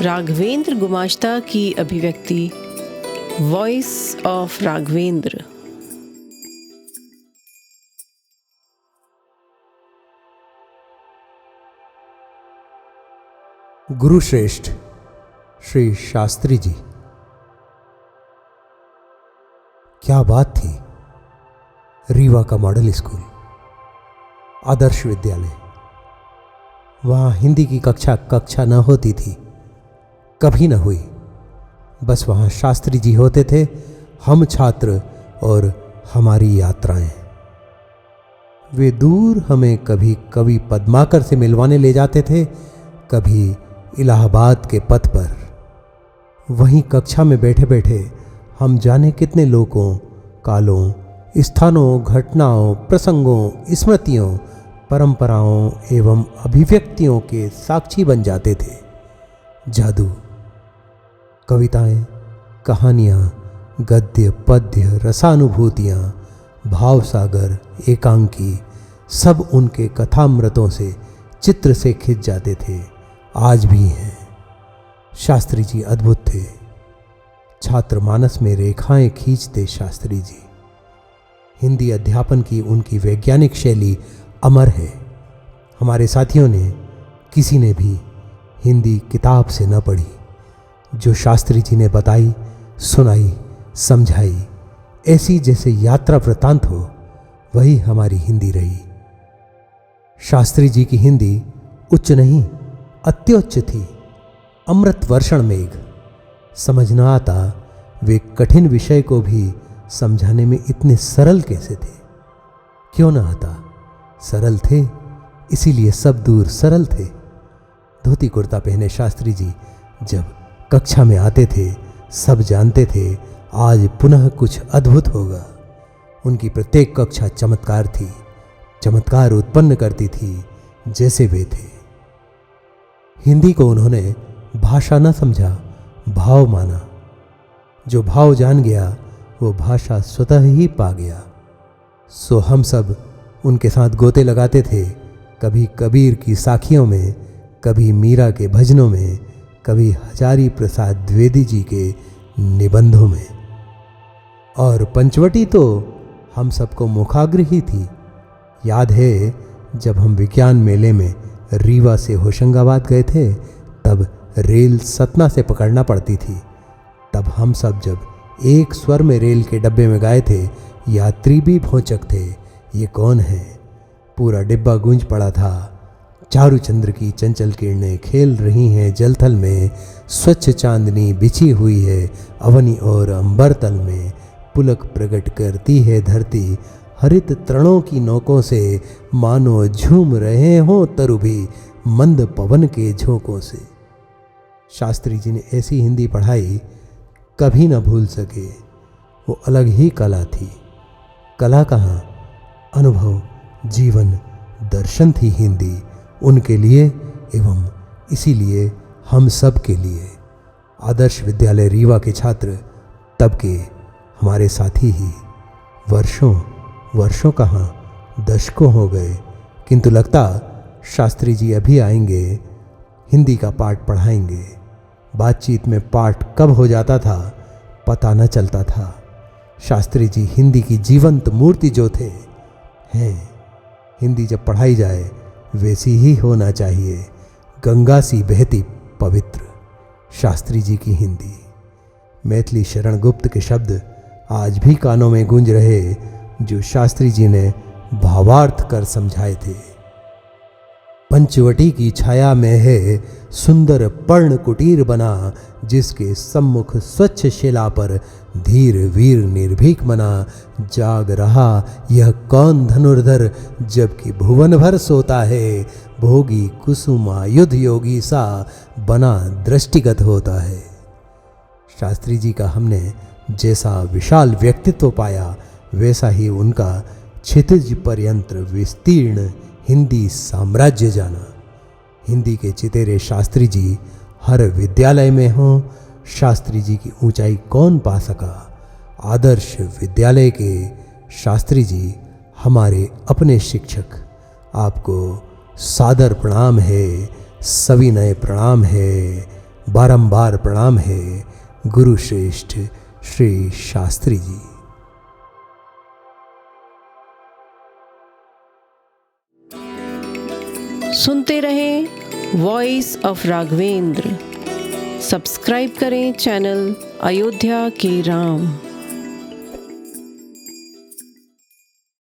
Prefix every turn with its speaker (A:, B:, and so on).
A: राघवेंद्र गुमाश्ता की अभिव्यक्ति voice of Raghavendra.
B: गुरुश्रेष्ठ Shri Shastri ji, क्या बात थी। रीवा का मॉडल स्कूल, आदर्श विद्यालय, वहां हिंदी की कक्षा न होती थी, कभी न हुई। बस वहां शास्त्री जी होते थे, हम छात्र और हमारी यात्राएं। वे दूर हमें कभी कवि पद्माकर से मिलवाने ले जाते थे, कभी इलाहाबाद के पथ पर। वहीं कक्षा में बैठे बैठे हम जाने कितने लोगों, कालों, स्थानों, घटनाओं, प्रसंगों, स्मृतियों, परंपराओं एवं अभिव्यक्तियों के साक्षी बन जाते थे। जादू, कविताएं, कहानियां, गद्य, पद्य, रसानुभूतियां, भावसागर, एकांकी, सब उनके कथामृतों से, चित्र से खिंच जाते थे, आज भी हैं। शास्त्री जी अद्भुत थे। छात्र मानस में रेखाएं खींचते शास्त्री जी। हिंदी अध्यापन की उनकी वैज्ञानिक शैली अमर है। हमारे साथियों ने किसी ने भी हिंदी किताब से न पढ़ी। जो शास्त्री जी ने बताई, सुनाई, समझाई, ऐसी जैसे यात्रा वृतांत हो, वही हमारी हिंदी रही। शास्त्री जी की हिंदी उच्च नहीं, अत्युच्च थी। अमृत वर्षण मेघ। समझ न आता वे कठिन विषय को भी समझाने में इतने सरल कैसे थे। क्यों न आता, सरल थे, इसीलिए सब दूर सरल थे। धोती कुर्ता पहने शास्त्री जी जब कक्षा में आते थे, सब जानते थे आज पुनः कुछ अद्भुत होगा। उनकी प्रत्येक कक्षा चमत्कार थी, चमत्कार उत्पन्न करती थी, जैसे वे थे। हिंदी को उन्होंने भाषा न समझा, भाव माना। जो भाव जान गया, वो भाषा स्वतः ही पा गया। सो हम सब उनके साथ गोते लगाते थे, कभी कबीर की साखियों में, कभी मीरा के भजनों में, कभी हजारी प्रसाद द्विवेदी जी के निबंधों में। और पंचवटी तो हम सबको मुखाग्र ही थी। याद है जब हम विज्ञान मेले में रीवा से होशंगाबाद गए थे, तब रेल सतना से पकड़ना पड़ती थी। तब हम सब जब एक स्वर में रेल के डब्बे में गए थे, यात्री भी भौचक थे, ये कौन है। पूरा डिब्बा गूंज पड़ा था। चारुचंद्र की चंचल किरणें खेल रही हैं जलथल में, स्वच्छ चांदनी बिछी हुई है अवनी और अंबर तल में, पुलक प्रकट करती है धरती हरित तृणों की नोकों से, मानो झूम रहे हों तरु भी मंद पवन के झोंकों से। शास्त्री जी ने ऐसी हिंदी पढ़ाई कभी न भूल सके। वो अलग ही कला थी। कला कहाँ, अनुभव, जीवन, दर्शन थी हिंदी उनके लिए एवं इसीलिए हम सब के लिए। आदर्श विद्यालय रीवा के छात्र तब के हमारे साथी ही। वर्षों कहाँ, दशकों हो गए, किंतु लगता शास्त्री जी अभी आएंगे, हिंदी का पाठ पढ़ाएंगे। बातचीत में पाठ कब हो जाता था पता न चलता था। शास्त्री जी हिंदी की जीवंत मूर्ति जो थे, हैं। हिंदी जब पढ़ाई जाए वैसी ही होना चाहिए, गंगा सी बहती पवित्र। शास्त्री जी की हिंदी। मैथिली शरण गुप्त के शब्द आज भी कानों में गूंज रहे, जो शास्त्री जी ने भावार्थ कर समझाए थे। पंचवटी की छाया में है सुंदर पर्ण कुटीर बना, जिसके सम्मुख स्वच्छ शिला पर धीर वीर निर्भीक मना। जाग रहा यह कौन धनुर्धर, जबकि भुवन भर सोता है, भोगी कुसुमायुध योगी सा बना दृष्टिगत होता है। शास्त्री जी का हमने जैसा विशाल व्यक्तित्व पाया, वैसा ही उनका क्षितिज पर्यंत विस्तीर्ण हिंदी साम्राज्य जाना। हिंदी के चितेरे शास्त्री जी हर विद्यालय में हों, शास्त्री जी की ऊंचाई कौन पा सका। आदर्श विद्यालय के शास्त्री जी हमारे अपने शिक्षक। आपको सादर प्रणाम है, सविनय प्रणाम है। बारंबार प्रणाम है गुरु श्रेष्ठ श्री शास्त्री जी।
A: सुनते रहें वॉइस ऑफ राघवेंद्र। सब्सक्राइब करें चैनल अयोध्या के राम।